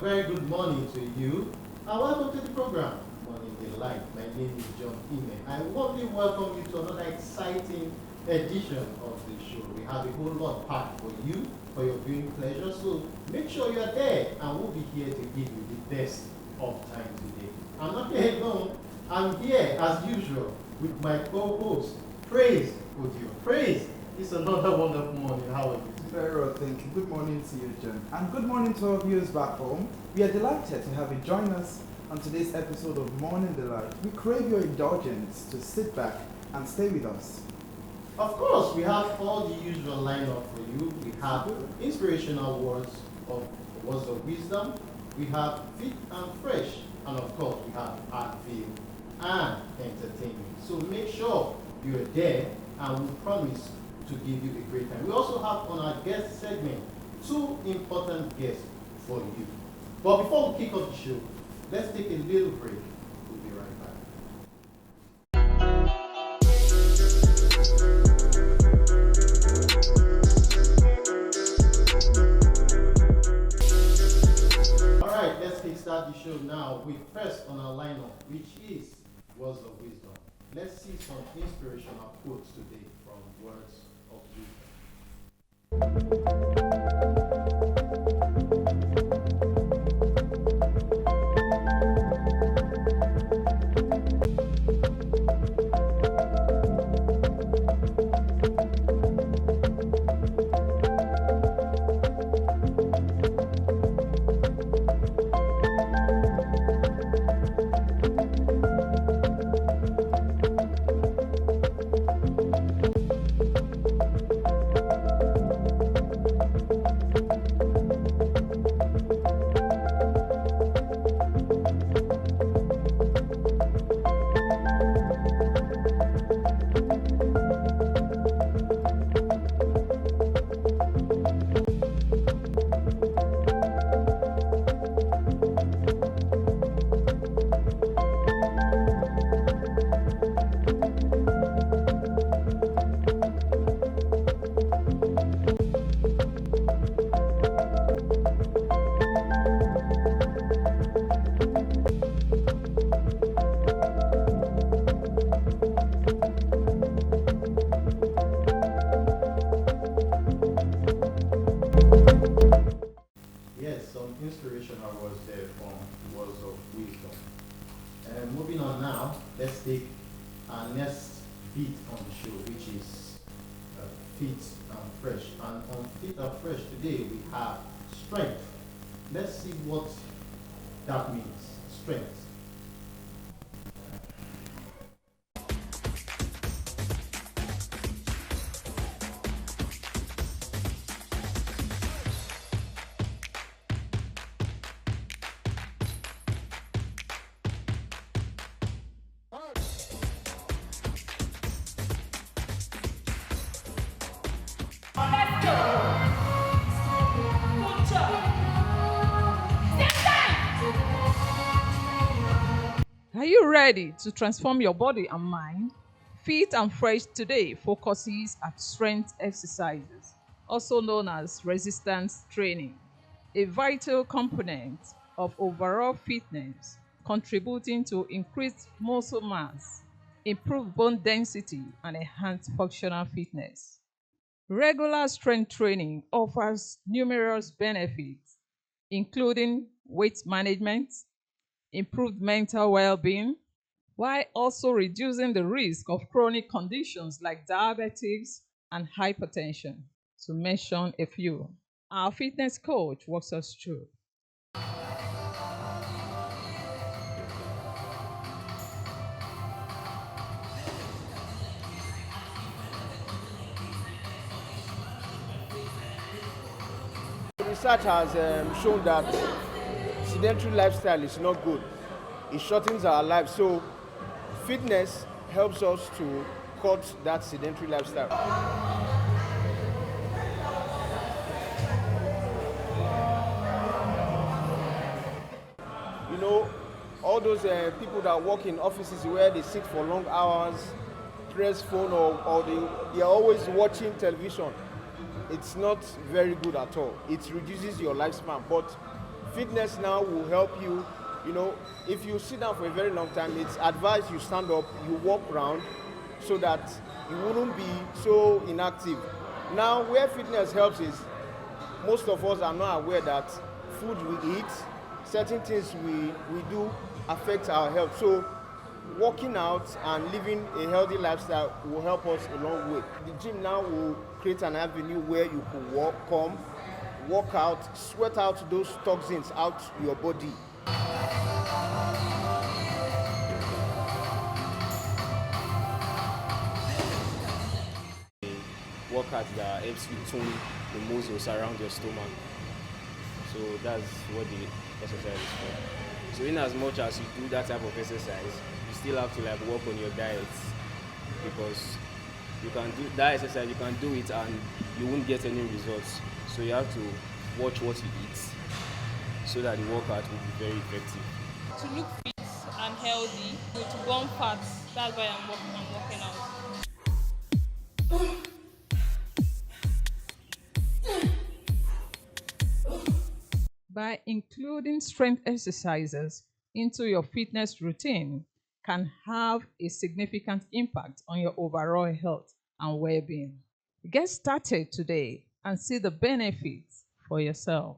very good morning to you, and welcome to the program, Morning Delight. My name is John Ime. I warmly welcome you to another exciting edition of the show. We have a whole lot packed for you, for your viewing pleasure, so make sure you're there, and we'll be here to give you the best of time today. I'm not here alone. I'm here, as usual, with my co-host, Praise Audio. Praise, it's another wonderful morning. How are you? Very well, thank you. Good morning to you, John. And good morning to our viewers back home. We are delighted to have you join us on today's episode of Morning Delight. We crave your indulgence to sit back and stay with us. Of course, we have all the usual lineup for you. We have inspirational words of wisdom. We have fit and fresh, and of course, we have art view and entertainment. So make sure you're there, and we promise to give you a great time. We also have on our guest segment two important guests for you. But before we kick off the show, let's take a little break. We'll be right back. All right, let's kickstart the show now with first on our lineup, which is Words of Wisdom. Let's see some inspirational quotes today from Words of inspirational words there from Words of Wisdom. And moving on now, let's take our next beat on the show, which is Fit and Fresh. And on Fit and Fresh today, we have strength. Let's see what that means. Strength. Are you ready to transform your body and mind? Fit and Fresh today focuses at strength exercises, also known as resistance training, a vital component of overall fitness, contributing to increased muscle mass, improved bone density, and enhanced functional fitness. Regular strength training offers numerous benefits, including weight management, improved mental well-being, while also reducing the risk of chronic conditions like diabetes and hypertension, to mention a few. Our fitness coach walks us through. Research has shown that sedentary lifestyle is not good. It shortens our lives. So fitness helps us to cut that sedentary lifestyle. You know, all those people that work in offices where they sit for long hours, press phone, or they are always watching television. It's not very good at all. It reduces your lifespan. But Fitness now will help you, if you sit down for a very long time, it's advised you stand up, you walk around so that you wouldn't be so inactive. Now, where fitness helps is most of us are not aware that food we eat, certain things we do affect our health. So working out and living a healthy lifestyle will help us a long way. The gym now will create an avenue where you can walk out, sweat out those toxins out your body. Workout that helps you tone the muscles around your stomach. So that's what the exercise is for. So in as much as you do that type of exercise, you still have to work on your diet, because you can do that exercise, you can do it and you won't get any results. So you have to watch what you eat so that the workout will be very effective. To look fit and healthy, to burn fats. That's why I'm working out. By including strength exercises into your fitness routine can have a significant impact on your overall health and well-being. Get started today and see the benefits for yourself.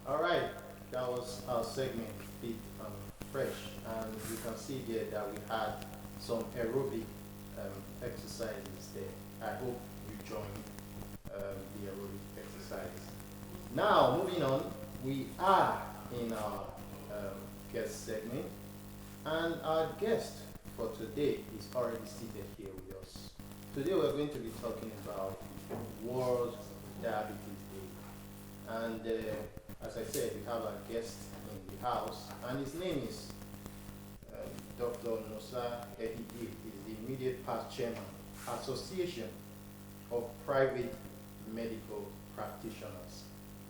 All right, that was our segment, Fit and Fresh, and you can see there that we had some aerobic exercises there. I hope you joined the aerobic exercise. Now, moving on, we are in our guest segment, and our guest for today is already seated here with us. Today, we're going to be talking about World Diabetes Day, and as I said, we have a guest in the house, and his name is Dr. Nosa Ehige. He's the immediate past chairman, Association of Private Medical Practitioners,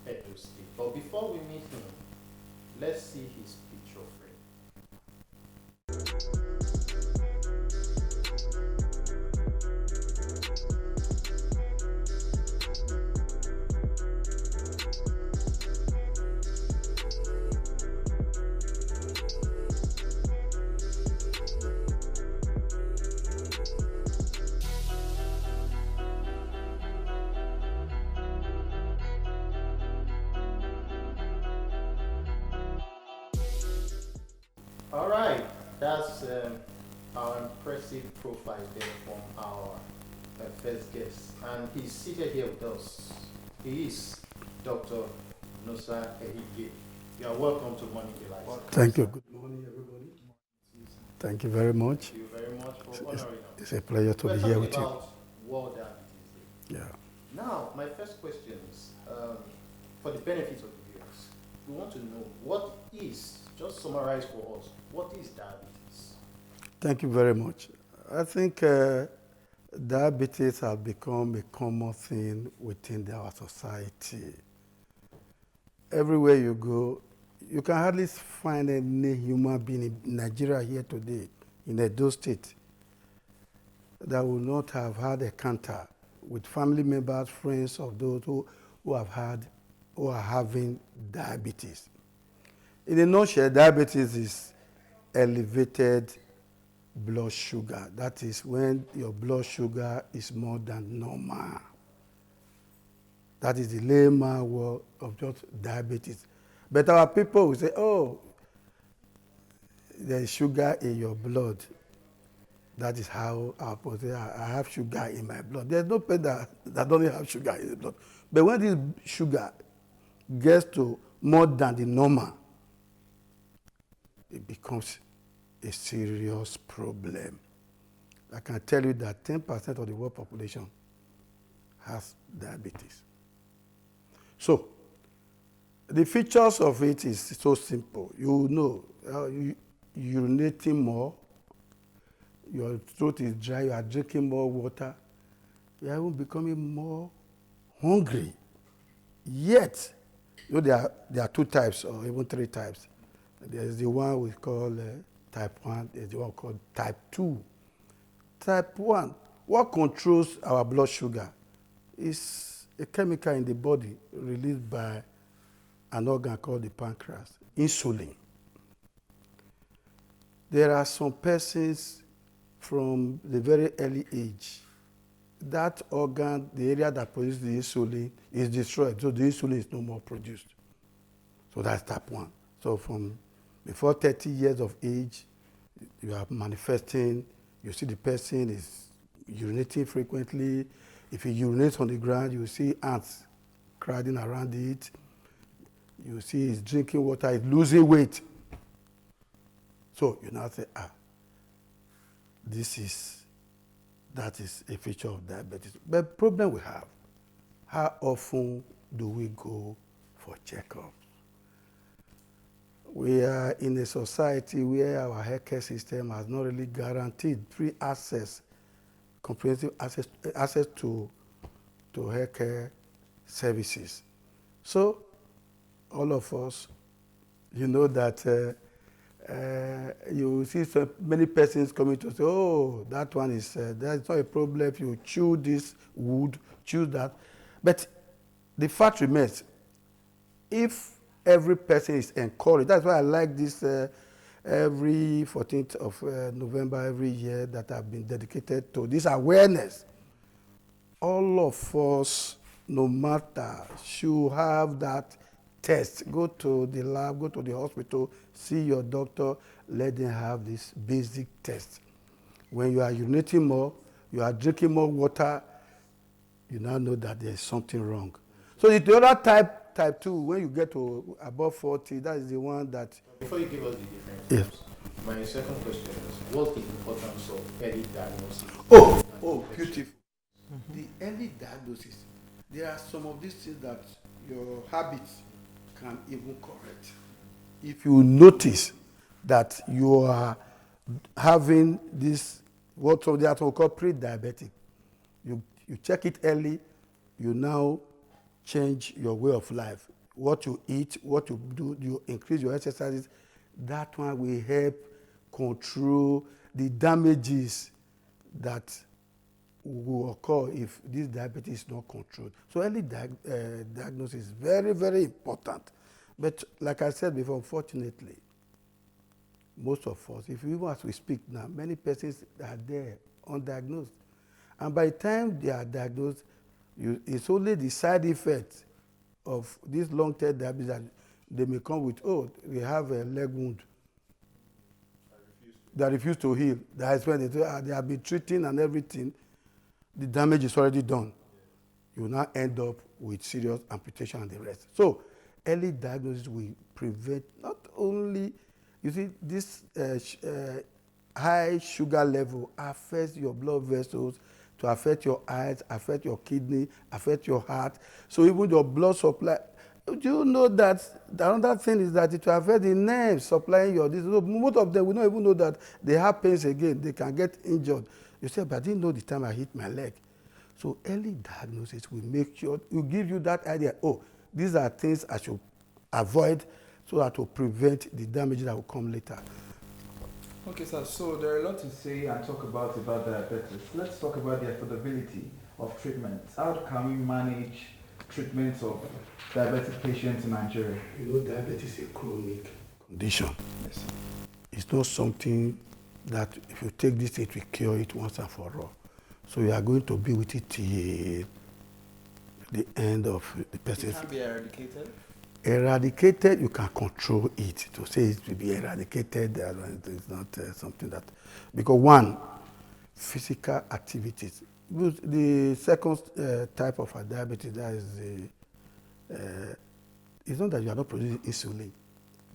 Edo State. But before we meet him, let's see his picture frame. All right, that's our impressive profile there from our first guest, and he's seated here with us. He is Dr. Nosa Ehige. You are welcome to Morning Delight. Thank you. Good morning, everybody. Thank you very much. Thank you very much for honoring us. It's a pleasure to We're be here talking with you. about World Diabetes Day. Yeah. Now, my first question is, for the benefit of the viewers, we want to know what is, just summarize for us, what is diabetes? Thank you very much. I think diabetes has become a common thing within our society. Everywhere you go, you can hardly find any human being in Nigeria here today, in Edo State, that will not have had a encounter with family members, friends of those who are having diabetes. In a nutshell, diabetes is elevated blood sugar. That is when your blood sugar is more than normal. That is the layman word of just diabetes. But our people will say, oh, there is sugar in your blood. That is how our people say, I have sugar in my blood. There's no person that doesn't have sugar in the blood. But when this sugar gets to more than the normal, it becomes a serious problem. I can tell you that 10% of the world population has diabetes. So, the features of it is so simple. You know, urinating more, your throat is dry, you are drinking more water, you are even becoming more hungry. Yet, there are two types or even three types. There's the one we call type 1, there's the one called type 2. Type 1, what controls our blood sugar is a chemical in the body released by an organ called the pancreas, insulin. There are some persons from the very early age, that organ, the area that produces the insulin, is destroyed, so the insulin is no more produced. So that's type 1. So from before 30 years of age, you are manifesting, you see the person is urinating frequently. If he urinates on the ground, you see ants crowding around it. You see he's drinking water, he's losing weight. So you now say, that is a feature of diabetes. But the problem we have, how often do we go for checkups? We are in a society where our healthcare system has not really guaranteed free access, comprehensive access to healthcare services. So all of us, you know that you see so many persons coming to say, oh, that one is, that's not a problem if you chew this wood, chew that. But the fact remains, if every person is encouraged, that's why I like this every 14th of November every year that have been dedicated to this awareness. All of us, no matter, should have that test. Go to the lab, go to the hospital, see your doctor, let them have this basic test. When you are urinating more, you are drinking more water, you now know that there is something wrong. So the other type 2, when you get to above 40, that is the one that... Before you give us the difference, Yes. my second question is, what's the importance of early diagnosis? Oh, beautiful. The early diagnosis, there are some of these things that your habits can even correct. If you notice that you are having this, what some they call pre-diabetic, you check it early, you now change your way of life. What you eat, what you do, you increase your exercises, that one will help control the damages that will occur if this diabetes is not controlled. So early diagnosis is very, very important. But like I said before, unfortunately, most of us, if even as we speak now, many persons are there undiagnosed. And by the time they are diagnosed, it's only the side effects of this long-term diabetes that they may come with, oh, they have a leg wound that refuse to heal. That is when they have been treating and everything. The damage is already done. You will now end up with serious amputation and the rest. So early diagnosis will prevent not only, you see, this high sugar level affects your blood vessels, to affect your eyes, affect your kidney, affect your heart. So even your blood supply, do you know that the another thing is that it will affect the nerves supplying your this. So most of them will not even know that they have pains again. They can get injured. You say, but I didn't know the time I hit my leg. So early diagnosis will make sure, will give you that idea, oh, these are things I should avoid so that will prevent the damage that will come later. Okay, sir, so there are a lot to say and talk about diabetes. Let's talk about the affordability of treatments. How can we manage treatments of diabetic patients in Nigeria? You know, diabetes is a chronic condition. Yes. It's not something that if you take this, it will cure it once and for all. So you are going to be with it till the end of the person. It can be eradicated? Eradicated, you can control it. To say it will be eradicated, it's not something that... Because one, physical activities. The second type of diabetes, that is it's not that you are not producing insulin,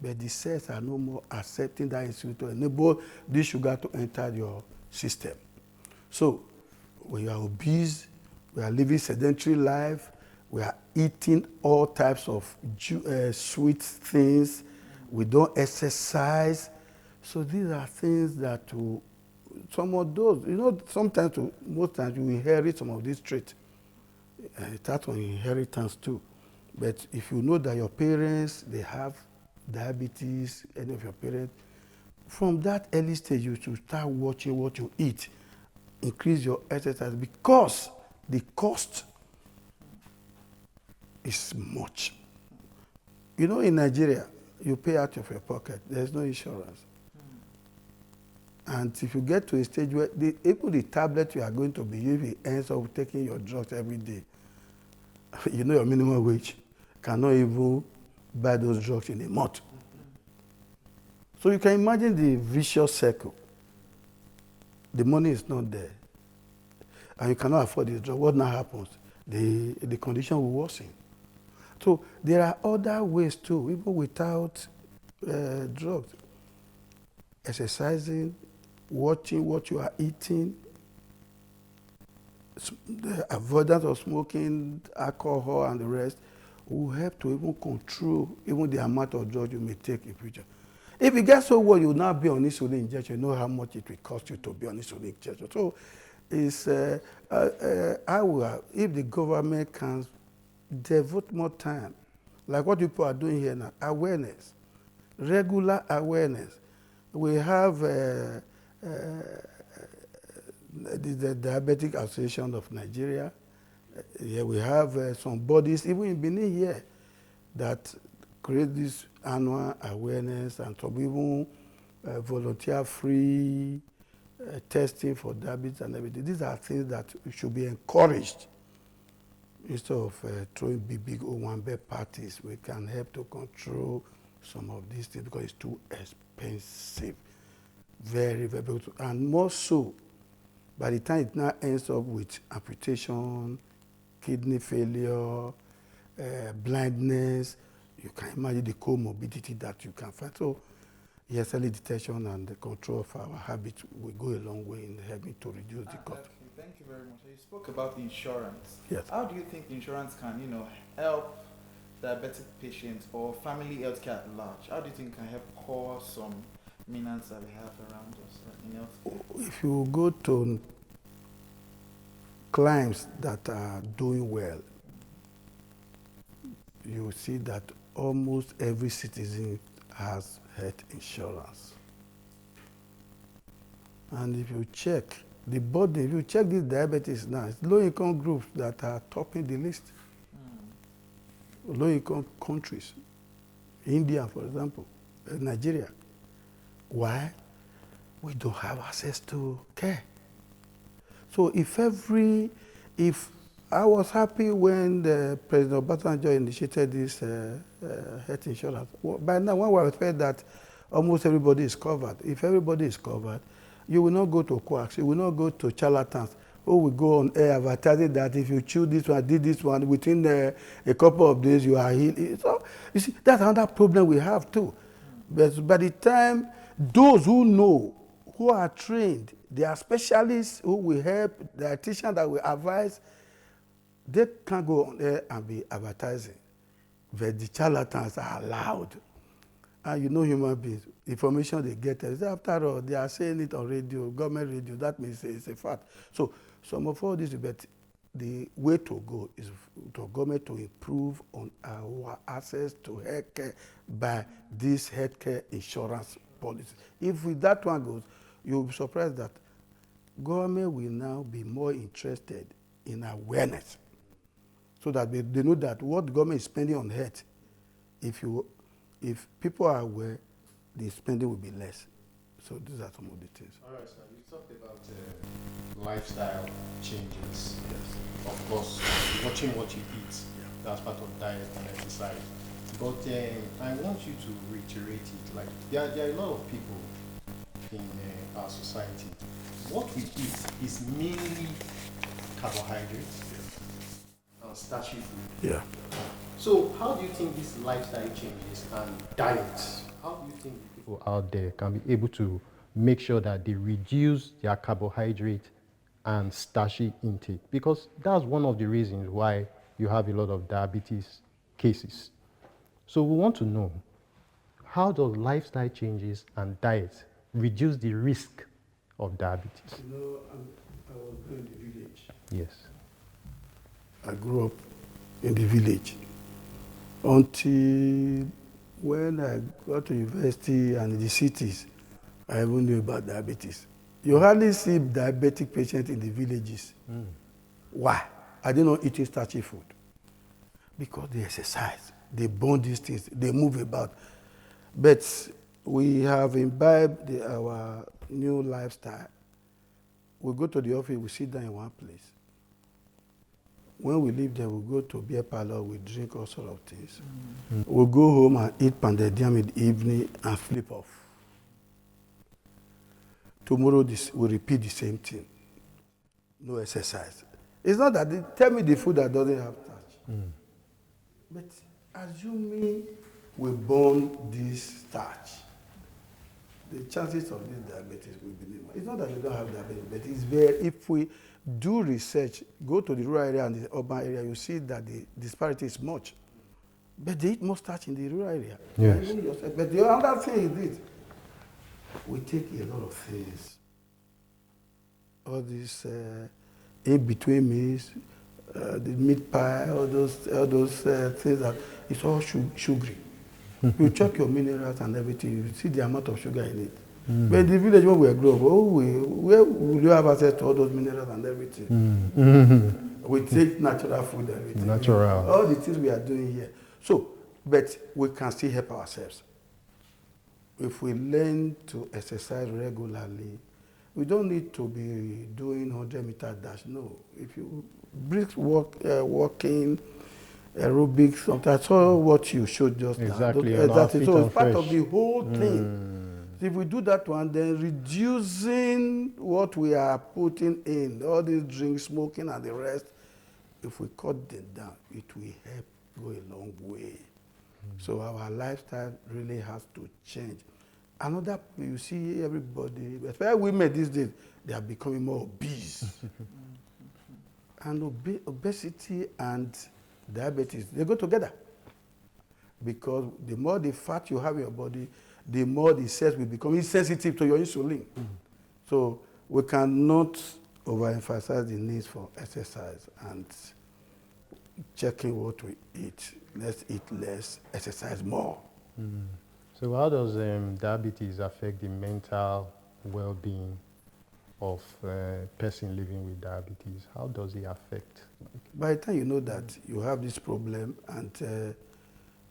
but the cells are no more accepting that insulin to enable this sugar to enter your system. So when you are obese, we are living sedentary life, we are eating all types of sweet things, we don't exercise. So these are things that some of those, you know, sometimes, most times you inherit some of these traits. It starts on inheritance too. But if you know that your parents, they have diabetes, any of your parents, from that early stage, you should start watching what you eat. Increase your exercise because the cost is much. You know, in Nigeria, you pay out of your pocket. There's no insurance. And if you get to a stage where even the tablet you are going to be using ends up taking your drugs every day, you know your minimum wage cannot even buy those drugs in a month. So you can imagine the vicious circle. The money is not there. And you cannot afford this drug. What now happens? The condition will worsen. So there are other ways too, even without drugs. Exercising, watching what you are eating, the avoidance of smoking, alcohol, and the rest will help to even control even the amount of drugs you may take in future. If it gets so well, you will now be on insulin injection. You know how much it will cost you to be on insulin injection. So, it's, if the government can devote more time, like what people are doing here now, awareness, regular awareness. We have the Diabetic Association of Nigeria. Here we have some bodies, even in Benin here, that create this annual awareness and some even volunteer-free testing for diabetes and everything. These are things that should be encouraged instead of throwing big Owambe parties. We can help to control some of these things because it's too expensive. Very, very big. And more so, by the time it now ends up with amputation, kidney failure, blindness, you can imagine the comorbidity that you can find. So, yes, early detection and the control of our habits will go a long way in helping to reduce the cost. Okay, thank you very much. You spoke about insurance. Yes. How do you think insurance can, help diabetic patients or family healthcare at large? How do you think it can help cause some menace that we have around us in healthcare? If you go to climes that are doing well, you see that almost every citizen has health insurance. And if you check the body, if you check these diabetes now, it's low-income groups that are topping the list. Low-income countries, India, for example, Nigeria. Why? We don't have access to care. So if I was happy when the President Obasanjo initiated this health insurance. By now, when we expect that almost everybody is covered. If everybody is covered, you will not go to quacks. You will not go to charlatans who will go on air advertising that if you choose this one, did this one, within a couple of days you are healed. So, you see, that's another problem we have too. But by the time those who know, who are trained, they are specialists who will help, the dietitian that will advise, they can't go on there and be advertising. But the charlatans are allowed. And you know human beings, information they get, after all, they are saying it on radio, government radio, that means it's a fact. So some of all this, but the way to go is for government to improve on our access to healthcare by this healthcare insurance policy. If with that one goes, you'll be surprised that government will now be more interested in awareness so that they know that what the government is spending on health, if people are aware, the spending will be less. So these are some of the things. All right, sir. You talked about lifestyle changes. Yes. Of course, watching what you eat. Yeah. That's part of diet and exercise. But I want you to reiterate it. Like there are a lot of people in our society. What we eat is mainly carbohydrates and starchy food. Yeah. So how do you think these lifestyle changes and diets, how do you think people out there can be able to make sure that they reduce their carbohydrate and starchy intake? Because that's one of the reasons why you have a lot of diabetes cases. So we want to know, how does lifestyle changes and diet reduce the risk of diabetes? You know, I was born in the village. Yes. I grew up in the village. Until when I got to university and in the cities, I even knew about diabetes. You hardly see diabetic patients in the villages. Why? Are they not eating starchy food? Because they exercise, they burn these things, they move about. But we have imbibed our new lifestyle. We go to the office, we sit down in one place. When we leave there, we go to beer parlor, we drink all sorts of things. We go home and eat pounded yam in the evening and flip off. Tomorrow, we repeat the same thing. No exercise. It's not that they tell me the food that doesn't have starch. But assuming we burn this starch, the chances of this diabetes will be minimal. It's not that we don't have diabetes, but it's very, if we do research, go to the rural area and the urban area, you see that the disparity is much. But they eat more starch in the rural area. Yes. But the other thing is this. We take a lot of things. All these in-between meals, the meat pie, all those things that it's all sugary. You check your minerals and everything, you see the amount of sugar in it. But in the village when we grew up, where will you have access to all those minerals and everything? We take natural food and everything. Natural. All the things we are doing here. So, but we can still help ourselves. If we learn to exercise regularly, we don't need to be doing 100-meter dash. No. If you brisk walking, aerobics, sometimes, so what you showed just exactly, now. Exactly. So it's part fresh. of the whole thing. If we do that one, then reducing what we are putting in, all these drinks, smoking, and the rest, if we cut them down, it will help go a long way. So our lifestyle really has to change. Another, you see everybody, especially women these days, they are becoming more obese. And obesity and diabetes, they go together. Because the more the fat you have in your body, the more the cells will become insensitive to your insulin. So we cannot overemphasize the need for exercise and checking what we eat. Let's eat less, exercise more. So how does diabetes affect the mental well-being of a person living with diabetes? How does it affect? By the time you know that you have this problem and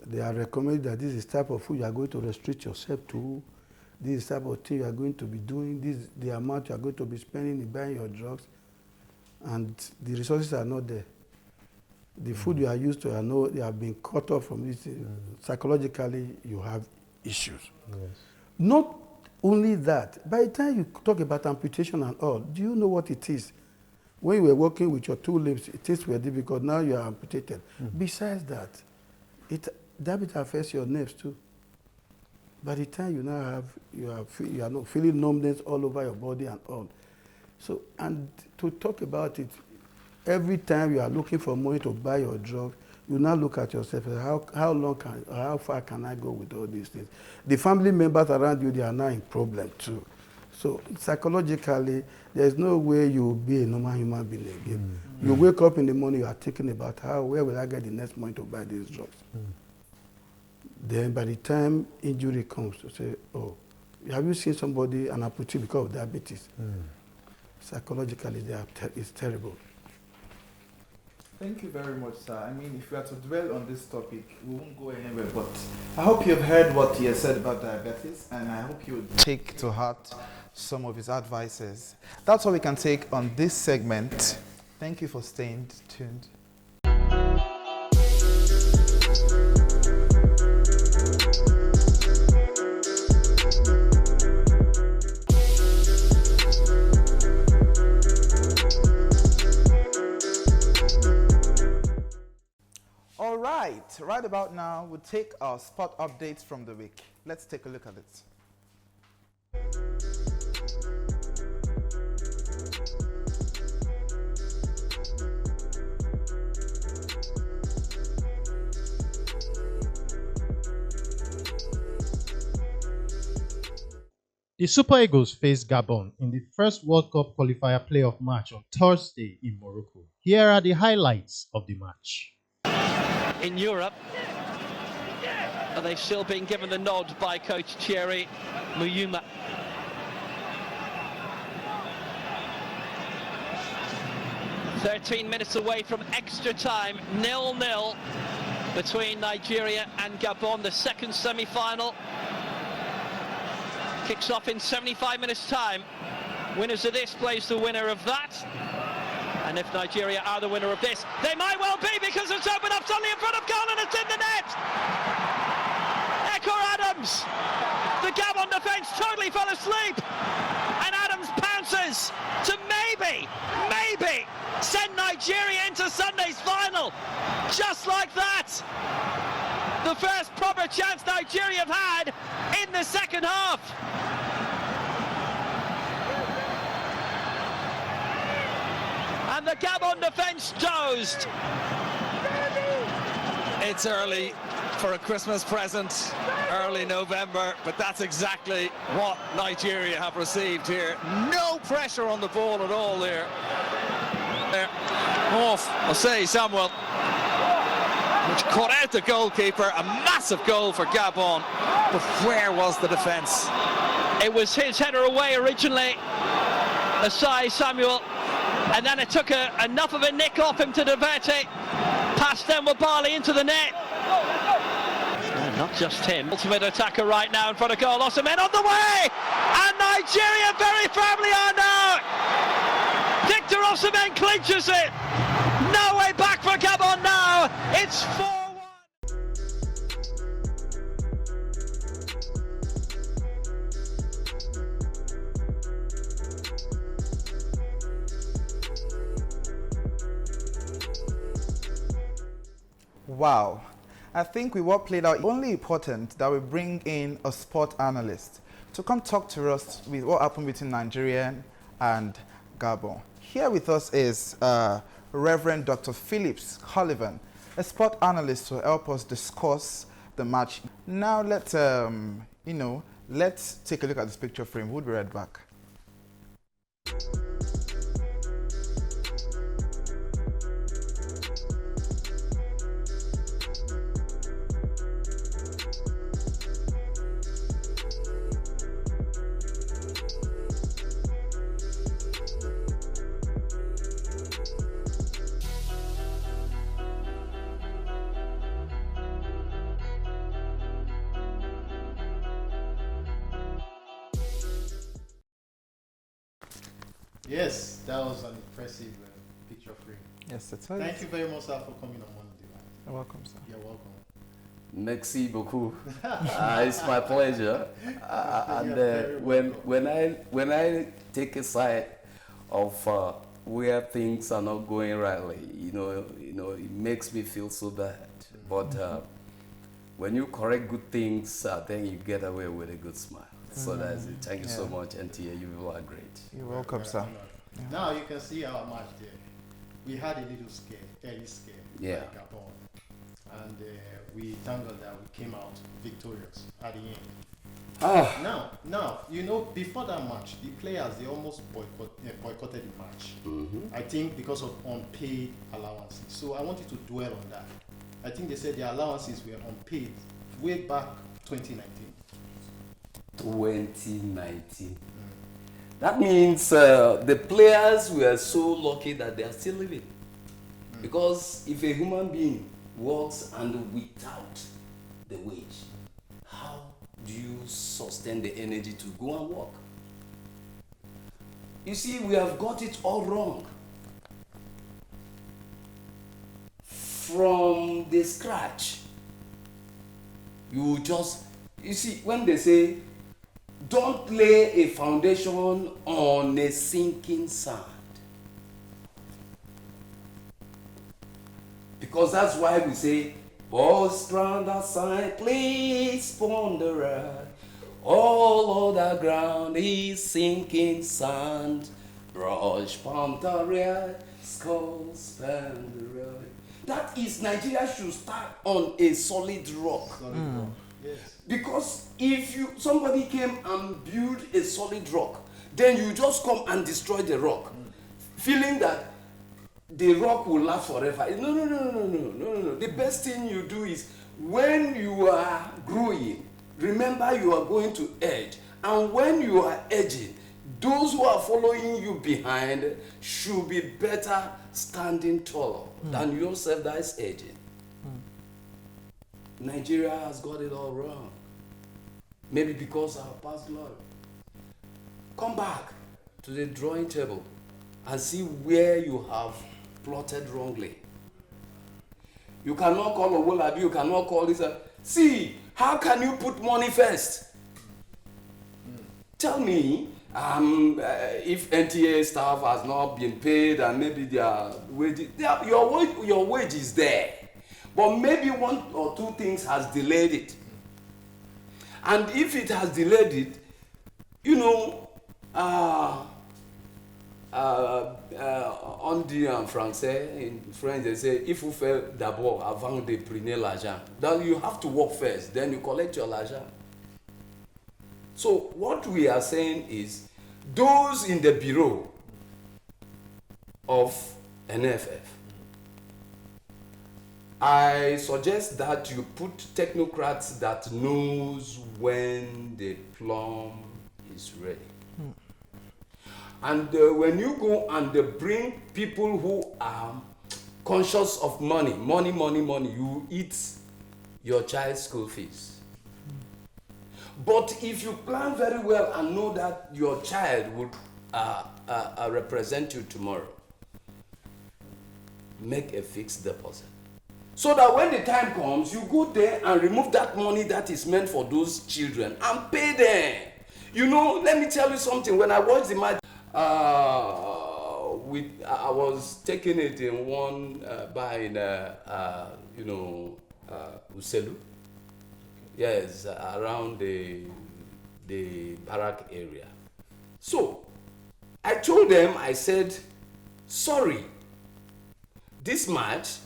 they are recommending that this is the type of food you are going to restrict yourself to, this is the type of thing you are going to be doing, this is the amount you are going to be spending in buying your drugs, and the resources are not there. The food you are used to, I know they have been cut off from this. Psychologically, you have issues. Yes. Not only that, by the time you talk about amputation and all, do you know what it is? When you were working with your two limbs, things were difficult, now you are amputated. Besides that, diabetes affects your nerves too. By the time you now have, you are not feeling numbness all over your body and all. So, and to talk about it, every time you are looking for money to buy your drug, you now look at yourself, how far can I go with all these things? The family members around you, they are now in problem too. So psychologically, there's no way you will be a normal human being again. You wake up in the morning, you are thinking about where will I get the next money to buy these drugs? Then by the time injury comes, to say, oh, have you seen somebody, an amputee because of diabetes? Psychologically, it's terrible. Thank you very much, sir. I mean, if we are to dwell on this topic, we won't go anywhere, but I hope you've heard what he has said about diabetes, and I hope you take to heart some of his advices. That's all we can take on this segment. Thank you for staying tuned. Right about now, we'll take our spot updates from the week. Let's take a look at it. The Super Eagles face Gabon in the first World Cup qualifier playoff match on Thursday in Morocco. Here are the highlights of the match. In Europe, and they've still been given the nod by coach Thierry Muyuma. "13 minutes away from extra time, 0-0 between Nigeria and Gabon. The second semi-final kicks off in 75 minutes time. Winners of this plays the winner of that. And if Nigeria are the winner of this, they might well be, because it's opened up suddenly in front of goal and it's in the net. Echo Adams. The Gabon defence totally fell asleep. And Adams pounces to maybe send Nigeria into Sunday's final. Just like that. The first proper chance Nigeria have had in the second half. And the Gabon defence dozed. It's early for a Christmas present, early November, but that's exactly what Nigeria have received here. No pressure on the ball at all there. Off, Osei Samuel, which caught out the goalkeeper. A massive goal for Gabon, but where was the defence? It was his header away originally, Osei Samuel, and then it took enough of a nick off him to divert it. Past them with Barley into the net. And not just him. Ultimate attacker right now in front of goal. Osimhen on the way! And Nigeria very firmly are now! Victor Osimhen clinches it! No way back for Gabon now! It's 4-1! Wow. I think with what played out, only important that we bring in a sport analyst to come talk to us with what happened between Nigeria and Gabon. Here with us is Reverend Dr. Phillips Collivan, a sport analyst to help us discuss the match. Now let's take a look at this picture frame. We'll be right back. Yes, that was an impressive picture frame. Yes, that's right. Thank you very much, sir, for coming on Monday. You're welcome, sir. You're welcome. Merci beaucoup. It's my pleasure. And when I take a side of where things are not going rightly, it makes me feel so bad. But when you correct good things, then you get away with a good smile. So that's it. Thank you so much, NTA. You are great. You're welcome, sir. Yeah. Now you can see our match there. We had a little scare, early scare, like Gabon. And we thank God that we came out victorious at the end. Now, before that match, the players, they almost boycotted the match. I think because of unpaid allowances. So I wanted to dwell on that. I think they said the allowances were unpaid way back 2019. 2019. That means the players were so lucky that they are still living. Because if a human being works and without the wage, how do you sustain the energy to go and work? You see, we have got it all wrong. From the scratch, you see, when they say, don't lay a foundation on a sinking sand. Because that's why we say, both strand aside, please ponder. All other ground is sinking sand. Brush Pantaria, skull span the road. That is, Nigeria should start on a solid rock. Solid rock. Yes. Because if somebody came and built a solid rock, then you just come and destroy the rock, feeling that the rock will last forever. No. The best thing you do is when you are growing, remember you are going to age. And when you are aging, those who are following you behind should be better standing taller than yourself that is aging. Nigeria has got it all wrong. Maybe because of our past glory. Come back to the drawing table and see where you have plotted wrongly. You cannot call Owolabi, you cannot call this. See, how can you put money first? Tell me, if NTA staff has not been paid and maybe their wages, your wage is there. But maybe one or two things has delayed it. And if it has delayed it, on dit en français, in French they say, if vous faites d'abord avant de prendre l'argent, then you have to work first, then you collect your l'argent. So what we are saying is, those in the bureau of NFF, I suggest that you put technocrats that knows when the plum is ready. And when you go and bring people who are conscious of money, you eat your child's school fees. But if you plan very well and know that your child would represent you tomorrow, make a fixed deposit. So that when the time comes, you go there and remove that money that is meant for those children and pay them. Let me tell you something. When I watched the match, I was taking it in one bar in, Uselu. Yes, around the barrack area. So, I told them, I said, sorry, this match,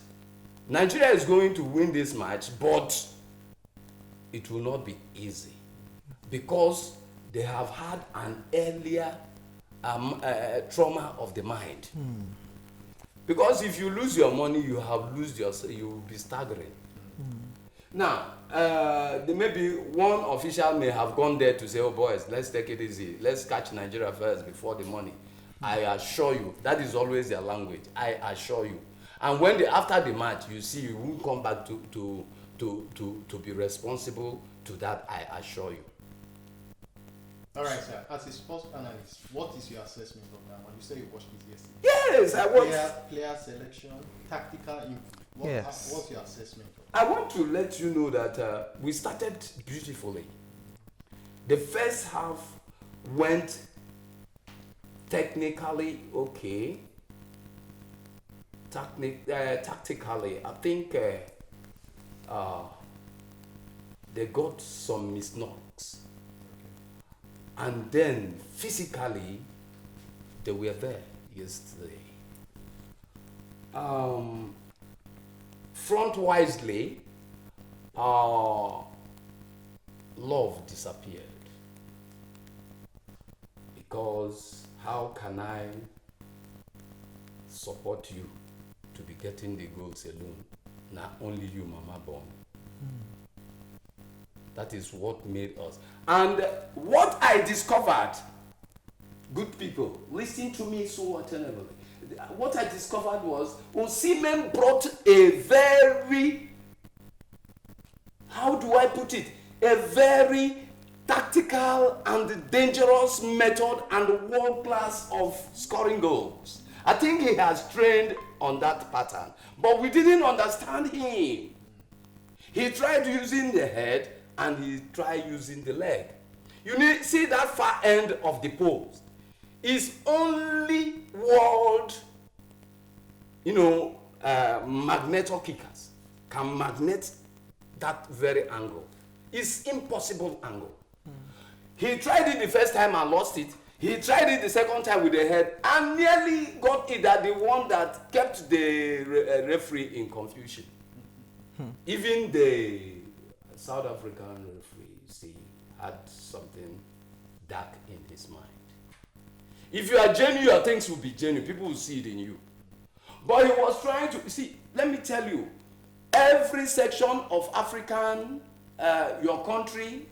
Nigeria is going to win this match, but it will not be easy because they have had an earlier trauma of the mind. Because if you lose your money, you will be staggering. Now, maybe one official may have gone there to say, oh boys, let's take it easy. Let's catch Nigeria first before the money. I assure you, that is always their language. I assure you. And when after the match, you see, you won't come back to be responsible to that, I assure you. All right, sir. As a sports analyst, what is your assessment of that one? You say you watched it yesterday. Yes, I watched. Player selection, tactical. What's your assessment of that? I want to let you know that we started beautifully. The first half went technically okay. Tactically, I think they got some misknocks. And then physically, they were there yesterday. Front-wisely, love disappeared. Because how can I support you to be getting the goals alone? Not only you, Mama Born. That is what made us. And what I discovered, good people, listen to me so attentively. What I discovered was Osimhen brought a very, how do I put it? A very tactical and dangerous method and world class of scoring goals. I think he has trained on that pattern, but we didn't understand him. He tried using the head and he tried using the leg. You see that far end of the post is only world, magneto kickers can magnet that very angle. It's impossible angle. He tried it the first time and lost it. He tried it the second time with the head and nearly got it, that the one that kept the referee in confusion. Even the South African referee had something dark in his mind. If you are genuine, your things will be genuine. People will see it in you. But he was trying to, see, let me tell you, every section of African, your country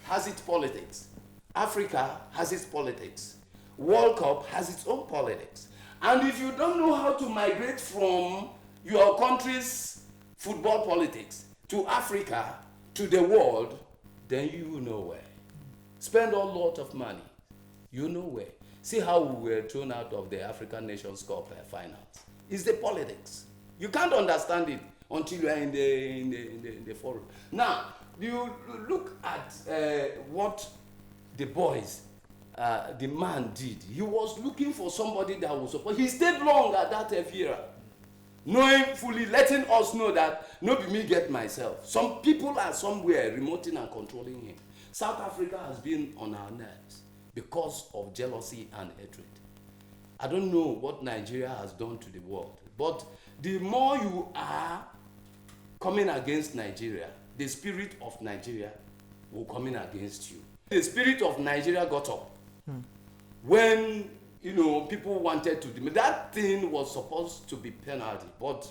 has its politics. Africa has its politics. World Cup has its own politics. And if you don't know how to migrate from your country's football politics to Africa, to the world, then you know where. Spend a lot of money, you know where. See how we were thrown out of the African Nations Cup finals. It's the politics. You can't understand it until you are in the forum. Now, you look at what the boys, the man did. He was looking for somebody that would support. He stayed long at that era, knowing fully, letting us know that no be me get myself. Some people are somewhere remoting and controlling him. South Africa has been on our nerves because of jealousy and hatred. I don't know what Nigeria has done to the world, but the more you are coming against Nigeria, the spirit of Nigeria will come in against you. The spirit of Nigeria got up when, you know, people wanted to do that thing was supposed to be penalty, but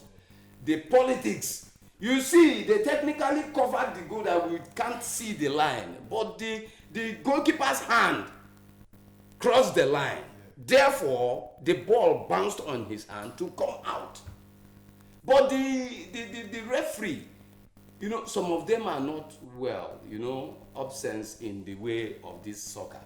the politics, you see, they technically covered the goal that we can't see the line, but the goalkeeper's hand crossed the line. Therefore, the ball bounced on his hand to come out. But the referee, you know, some of them are not well, you know, absence in the way of this soccer.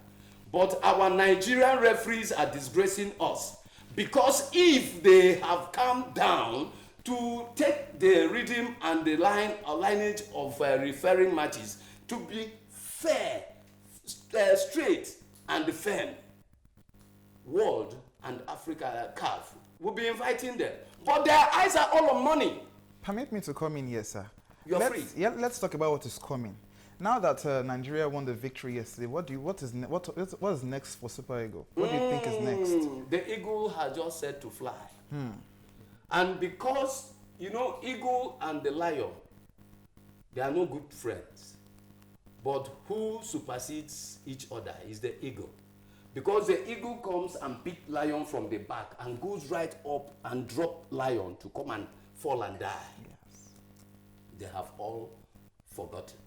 But our Nigerian referees are disgracing us, because if they have come down to take the rhythm and the lineage of referring matches to be fair, straight and firm, World and Africa CAF will be inviting them. But their eyes are all on money. Permit me to come in here, sir. You're free. Yeah, let's talk about what is coming. Now that Nigeria won the victory yesterday, what is next for Super Eagle? What do you think is next? The eagle has just said to fly. And because, you know, eagle and the lion, they are no good friends. But who supersedes each other is the eagle. Because the eagle comes and picks lion from the back and goes right up and drop lion to come and fall and die. Yes. They have all forgotten.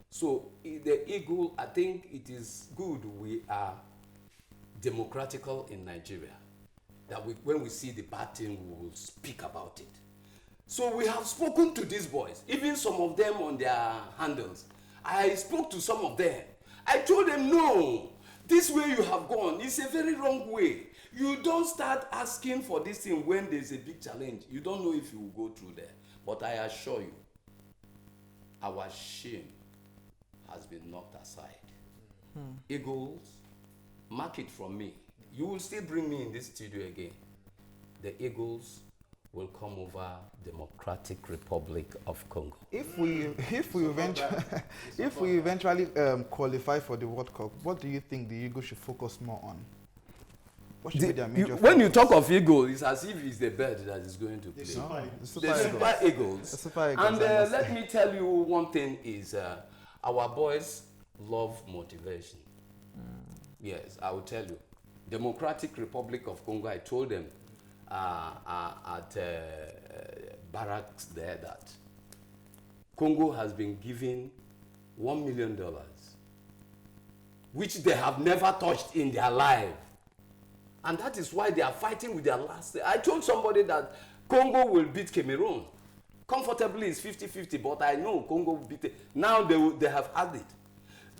So the eagle, I think it is good we are democratical in Nigeria. That when we see the bad thing, we will speak about it. So we have spoken to these boys, even some of them on their handles. I spoke to some of them. I told them, no, this way you have gone is a very wrong way. You don't start asking for this thing when there's a big challenge. You don't know if you will go through there. But I assure you, our shame has been knocked aside. Eagles, mark it from me. You will still bring me in this studio again. The Eagles will come over Democratic Republic of Congo. If we eventually qualify for the World Cup, what do you think the Eagles should focus more on? What should be their major when you focus? talk of Eagle, it's as if it's the bird that is going to play. The Super Eagles. And let me tell you one thing is, our boys love motivation. Yes, I will tell you. Democratic Republic of Congo, I told them at barracks there that Congo has been given $1 million, which they have never touched in their life. And that is why they are fighting with their last. I told somebody that Congo will beat Cameroon. Comfortably, it's 50-50, but I know Congo will beat it. Now they have had it.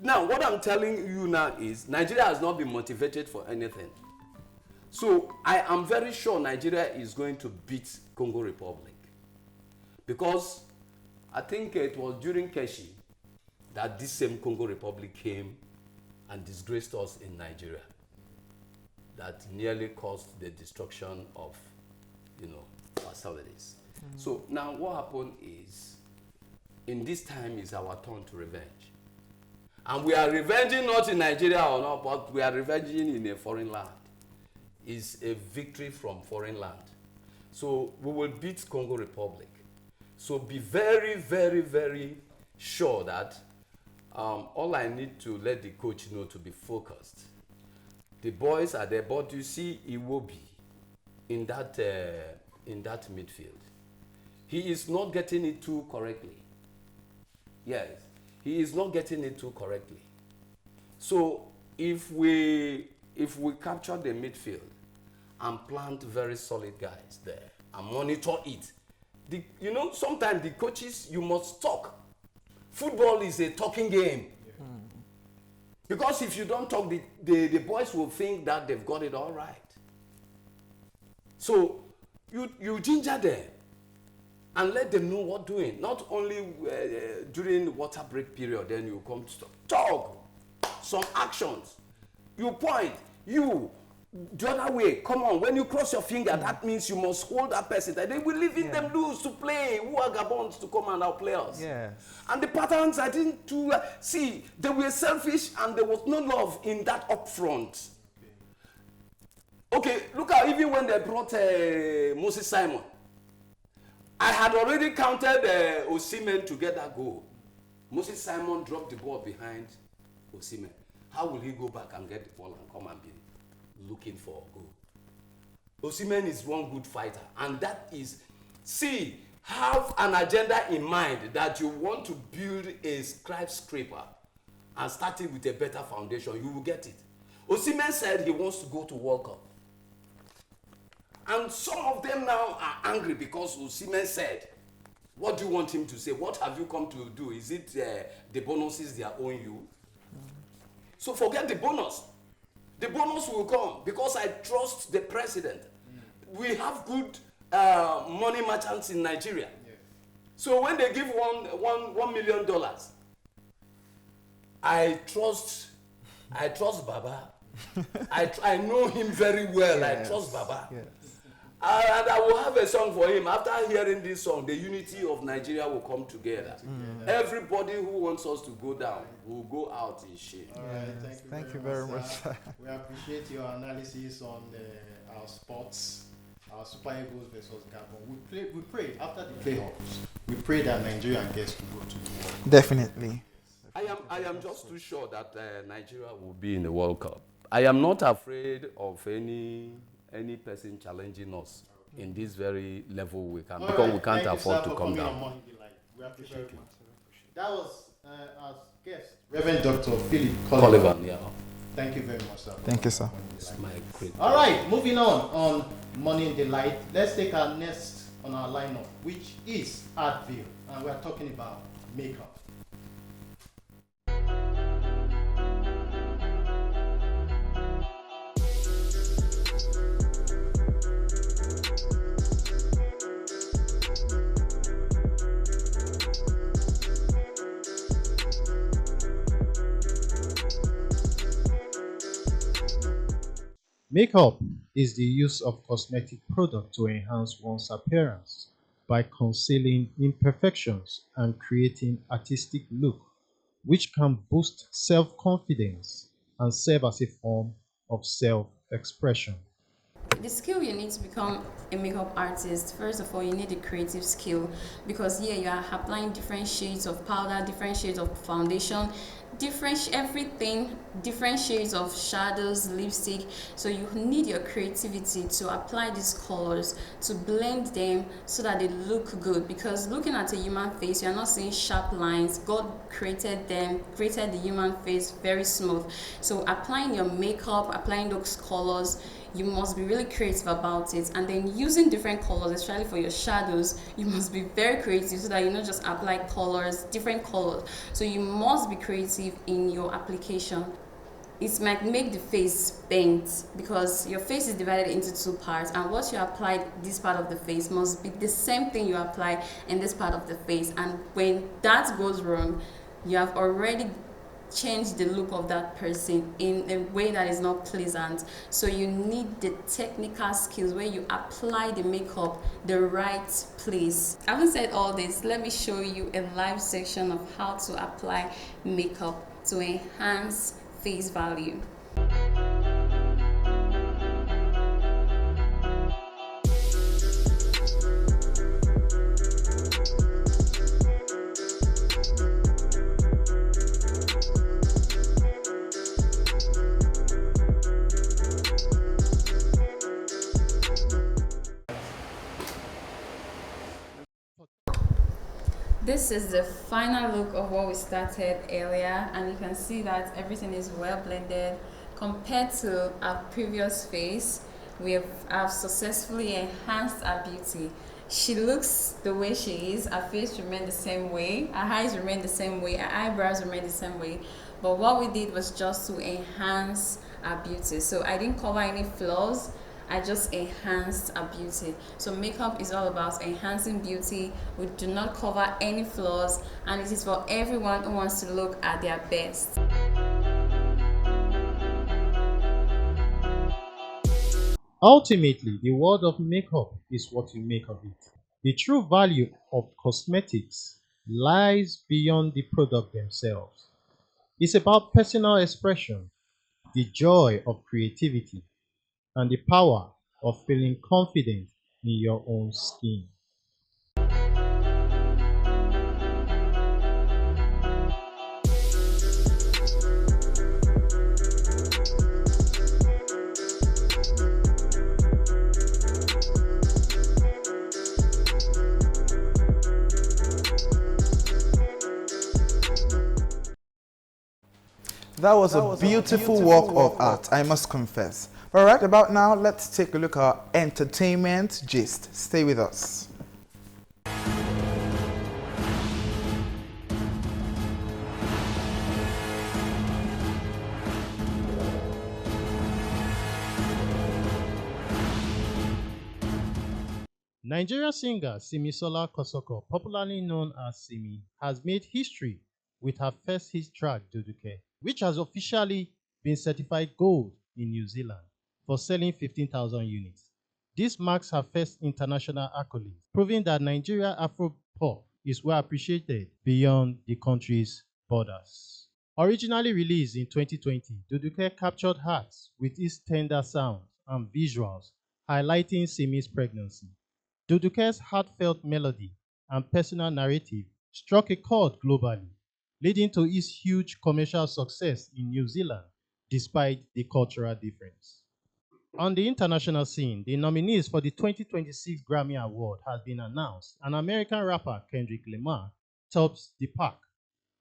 Now, what I'm telling you now is Nigeria has not been motivated for anything. So I am very sure Nigeria is going to beat Congo Republic. Because I think it was during Keshi that this same Congo Republic came and disgraced us in Nigeria. That nearly caused the destruction of, you know, facilities. So now what happened is, in this time is our turn to revenge. And we are revenging not in Nigeria or not, but we are revenging in a foreign land. It's a victory from foreign land. So we will beat Congo Republic. So be very, very, very sure that all I need to let the coach know to be focused. The boys are there, but you see Iwobi in that in that midfield. He is not getting it too correctly. Yes, he is not getting it too correctly. So if we capture the midfield and plant very solid guys there and monitor it, sometimes the coaches, you must talk. Football is a talking game. Yeah. Because if you don't talk, the boys will think that they've got it all right. So you ginger them and let them know what doing. Not only during water break period, then you come to talk. Some actions. You point, the other way, come on, when you cross your finger, that means you must hold that person. They will leave them loose to play. Who are Gabons to come and outplay us? Yes. And the patterns, I didn't see, they were selfish and there was no love in that up front. Okay, look at even when they brought Moses Simon. I had already counted Osimhen to get that goal. Moses Simon dropped the ball behind Osimhen. How will he go back and get the ball and come and be looking for a goal? Osimhen is one good fighter, and that is, have an agenda in mind that you want to build a skyscraper and start it with a better foundation. You will get it. Osimhen said he wants to go to World Cup. And some of them now are angry because Osimhen said, what do you want him to say? What have you come to do? Is it the bonuses they are owing you? So forget the bonus. The bonus will come because I trust the president. We have good money merchants in Nigeria. Yes. So when they give $1 million, I trust Baba. I know him very well. Yes. I trust Baba. Yes. And I will have a song for him. After hearing this song, the unity of Nigeria will come together. Everybody who wants us to go down will go out in shame. All right, thank you very much. We appreciate your analysis on our sports, our Super Eagles versus Gabon. We pray after the playoffs. We pray that Nigeria gets to go to the World Cup. Definitely. I am just too sure that Nigeria will be in the World Cup. I am not afraid of any person challenging us in this very level we can, because we can't afford to come down. We appreciate it. That was our guest, Reverend Dr. Philip Collivan. Yeah. Thank you very much, sir. Thank you, sir. All right, moving on Money in the Light. Let's take our next on our lineup, which is Advil, and we're talking about makeup. Makeup is the use of cosmetic product to enhance one's appearance by concealing imperfections and creating artistic look, which can boost self-confidence and serve as a form of self-expression. The skill you need to become a makeup artist, first of all, you need a creative skill, because here you are applying different shades of powder, different shades of foundation, different shades of shadows, lipstick. So you need your creativity to apply these colors, to blend them so that they look good, because looking at a human face, you're not seeing sharp lines. God created the human face very smooth. So applying your makeup, applying those colors, you must be really creative about it. And then using different colors, especially for your shadows, you must be very creative so that you not just apply colors, different colors. So you must be creative in your application. It might make the face bent because your face is divided into two parts, and what you applied this part of the face must be the same thing you apply in this part of the face. And when that goes wrong, you have already change the look of that person in a way that is not pleasant. So you need the technical skills where you apply the makeup the right place. Having said all this, let me show you a live section of how to apply makeup to enhance face value. This is the final look of what we started earlier, and you can see that everything is well blended. Compared to our previous face, have successfully enhanced our beauty. She looks the way she is, her face remained the same way, her eyes remain the same way, her eyebrows remain the same way. But what we did was just to enhance our beauty. So I didn't cover any flaws, I just enhanced our beauty. So makeup is all about enhancing beauty. We do not cover any flaws, and it is for everyone who wants to look at their best. Ultimately, the world of makeup is what you make of it. The true value of cosmetics lies beyond the product themselves. It's about personal expression, the joy of creativity, and the power of feeling confident in your own skin. That was a beautiful work of art, I must confess. But right about now, let's take a look at our entertainment gist. Stay with us. Nigerian singer Simisola Kosoko, popularly known as Simi, has made history with her first hit track Duduke, which has officially been certified gold in New Zealand for selling 15,000 units. This marks her first international accolade, proving that Nigeria Afro-pop is well appreciated beyond the country's borders. Originally released in 2020, Duduke captured hearts with its tender sounds and visuals, highlighting Simi's pregnancy. Duduke's heartfelt melody and personal narrative struck a chord globally, leading to its huge commercial success in New Zealand, despite the cultural difference. On the international scene, the nominees for the 2026 Grammy Award has been announced, and American rapper Kendrick Lamar tops the pack.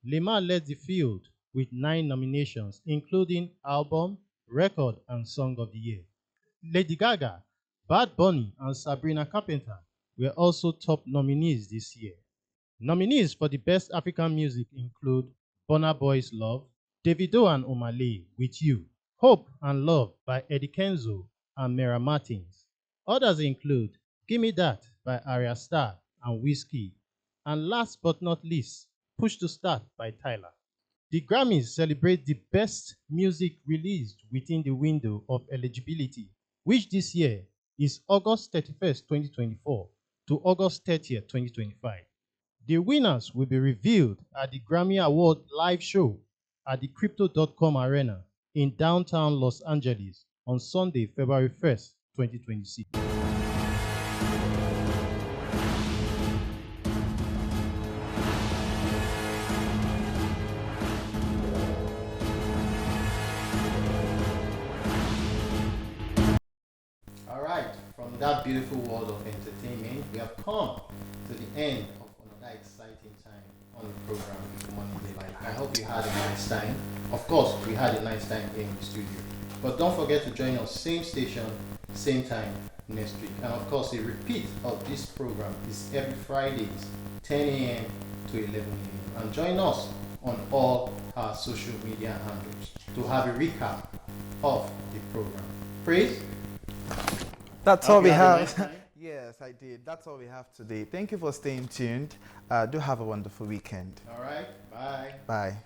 Lamar led the field with 9 nominations, including Album, Record, and Song of the Year. Lady Gaga, Bad Bunny, and Sabrina Carpenter were also top nominees this year. Nominees for the Best African Music include Burna Boy's Love, Davido and Omah Lay with You, Hope and Love by Eddie Kenzo and Mera Martins. Others include Gimme That by Arya Starr and Wizkid, and last but not least, Push to Start by Tyler. The Grammys celebrate the best music released within the window of eligibility, which this year is August 31st, 2024 to August 30th, 2025. The winners will be revealed at the Grammy Award live show at the Crypto.com Arena in downtown Los Angeles on Sunday, February 1st, 2026. All right, from that beautiful world of entertainment, we have come to the end of another exciting time on the program Morning Delight. I hope you had a nice time. Of course, we had a nice time here in the studio. But don't forget to join us same station, same time next week. And of course, a repeat of this program is every Fridays, 10 a.m. to 11 a.m. And join us on all our social media handles to have a recap of the program. Praise. That's all we have. Yes, I did. That's all we have today. Thank you for staying tuned. Do have a wonderful weekend. All right. Bye. Bye.